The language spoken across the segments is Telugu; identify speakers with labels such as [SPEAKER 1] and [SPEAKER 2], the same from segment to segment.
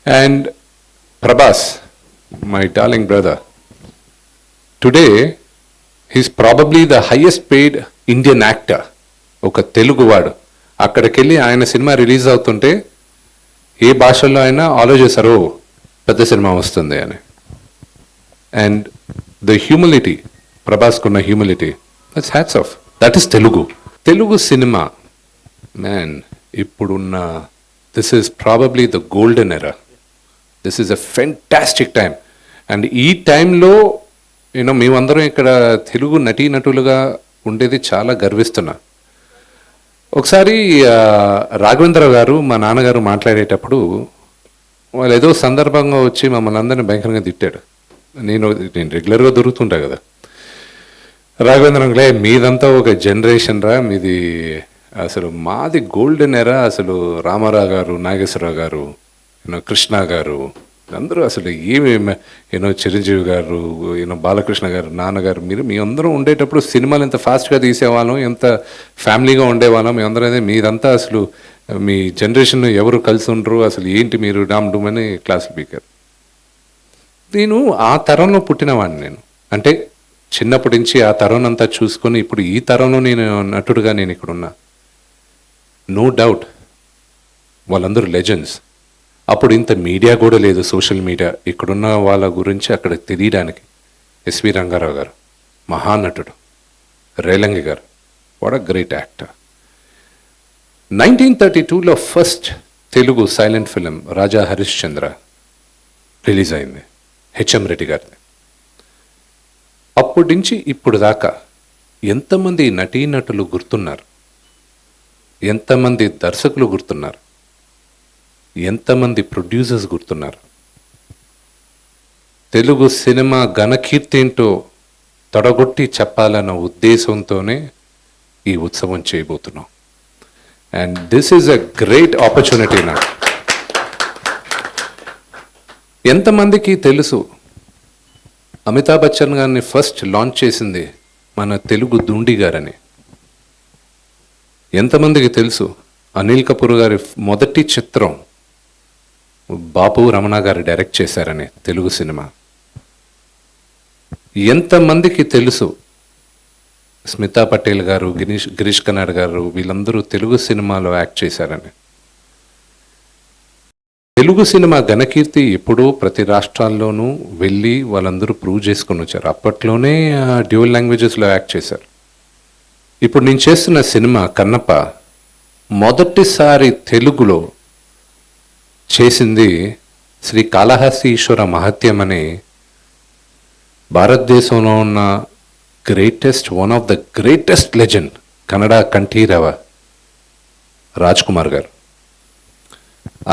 [SPEAKER 1] And Prabhas, my darling brother, today he's probably the highest paid Indian actor. ఒక తెలుగువాడు అక్కడికి వెళ్ళి ఆయన సినిమా రిలీజ్ అవుతుంటే ఏ భాషల్లో అయినా ఆలోచిస్తారు పెద్ద సినిమా వస్తుంది అని. అండ్ ద హ్యూమిలిటీ, ప్రభాస్కున్న humility, that's hats off. That is Telugu. Telugu cinema man ఇప్పుడున్న this is probably the golden era. This is a fantastic time. And ఈ టైంలో మేమందరం ఇక్కడ తెలుగు నటీనటులుగా ఉండేది చాలా గర్విస్తున్నా. ఒకసారి రాఘవేంద్రరావు గారు మా నాన్నగారు మాట్లాడేటప్పుడు వాళ్ళు ఏదో సందర్భంగా వచ్చి మమ్మల్ని అందరినీ భయంకరంగా తిట్టాడు. నేను రెగ్యులర్గా దొరుకుతుంటా కదా. రాఘవేంద్ర మీదంతా ఒక జనరేషన్ రా, మీది అసలు మాది గోల్డెన్ ఎరా. అసలు రామారావు గారు, నాగేశ్వరరావు గారు, కృష్ణ గారు, అందరూ అసలు ఏమి చిరంజీవి గారు, బాలకృష్ణ గారు, నాన్నగారు, మీ అందరం ఉండేటప్పుడు సినిమాలు ఎంత ఫాస్ట్గా తీసేవాళ్ళం, ఎంత ఫ్యామిలీగా ఉండేవాళ్ళం. మీ అందరూ మీదంతా అసలు మీ జనరేషన్ ఎవరు కలిసి ఉండరు, అసలు ఏంటి మీరు డామ్ డూమ్ అని క్లాస్ స్పీకర్. నేను ఆ తరంలో పుట్టినవాడిని. నేను అంటే చిన్నప్పటి నుంచి ఆ తరం అంతా చూసుకొని ఇప్పుడు ఈ తరంలో నేను నటుడుగా నేను ఇక్కడ ఉన్నా. నో డౌట్ వాళ్ళందరూ లెజెండ్స్. అప్పుడు ఇంత మీడియా కూడా లేదు, సోషల్ మీడియా. ఇక్కడున్న వాళ్ళ గురించి అక్కడ తెలియడానికి ఎస్వి రంగారావు గారు మహానటుడు, రేలంగి గారు వాట్ అ గ్రేట్ యాక్టర్. 1932లో first Telugu silent film Raja Harishchandra release అయింది, హెచ్ఎం రెడ్డి గారిది. అప్పటి నుంచి ఇప్పుడు దాకా ఎంతమంది నటీనటులు గుర్తున్నారు, ఎంతమంది దర్శకులు గుర్తున్నారు, ఎంతమంది ప్రొడ్యూసర్స్ గుర్తున్నారు. తెలుగు సినిమా ఘనకీర్తి ఏంటో తొడగొట్టి చెప్పాలన్న ఉద్దేశంతోనే ఈ ఉత్సవం చేయబోతున్నాం. And this is a great opportunity. నాకు ఎంతమందికి తెలుసు అమితాబ్ బచ్చన్ గారిని ఫస్ట్ లాంచ్ చేసింది మన తెలుగు దుండి గారని? ఎంతమందికి తెలుసు అనిల్ కపూర్ గారి మొదటి చిత్రం బాపు రమణ గారు డైరెక్ట్ చేశారని తెలుగు సినిమా? ఎంతమందికి తెలుసు స్మితా పటేల్ గారు, గిరీష్ కర్నాడ్ గారు, వీళ్ళందరూ తెలుగు సినిమాలో యాక్ట్ చేశారని? తెలుగు సినిమా ఘనకీర్తి ఎప్పుడూ ప్రతి రాష్ట్రాల్లోనూ వెళ్ళి వాళ్ళందరూ ప్రూవ్ చేసుకొని వచ్చారు. అప్పట్లోనే డ్యూయల్ లాంగ్వేజెస్లో యాక్ట్ చేశారు. ఇప్పుడు నేను చేస్తున్న సినిమా కన్నప్ప మొదటిసారి తెలుగులో చేసింది శ్రీ కాళహస్తి ఈశ్వర మహత్యం అనే భారతదేశంలో ఉన్న one of the greatest legend Kannada Kanteerava Rajkumar గారు.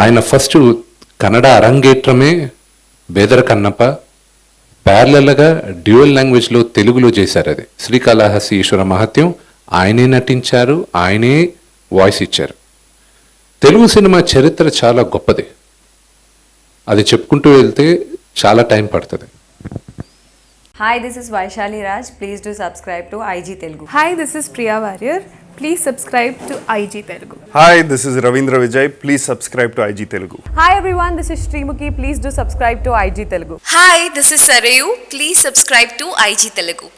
[SPEAKER 1] ఆయన ఫస్ట్ కన్నడ అరంగేట్రమే బేదర కన్నప్ప, ప్యారలల్గా డ్యూయల్ లాంగ్వేజ్లో తెలుగులో చేశారు. అది శ్రీకాళహస్తి ఈశ్వర మహత్యం. ఆయనే నటించారు, ఆయనే వాయిస్ ఇచ్చారు. తెలుగు సినిమా చరిత్ర చాలా గొప్పది. అది చెప్పుకుంటూ వెళ్తే చాలా టైం పడుతుంది.
[SPEAKER 2] Hi, this is Vaishali Raj. Please do subscribe to IG Telugu.
[SPEAKER 3] Hi, this is Priya Warrior. Please subscribe to IG Telugu.
[SPEAKER 4] Hi, this is Ravindra Vijay. Please subscribe to IG Telugu.
[SPEAKER 2] Hi everyone, this is Srimuki. Please do subscribe to IG Telugu.
[SPEAKER 5] Hi, this is Sarayu. Please subscribe to IG Telugu.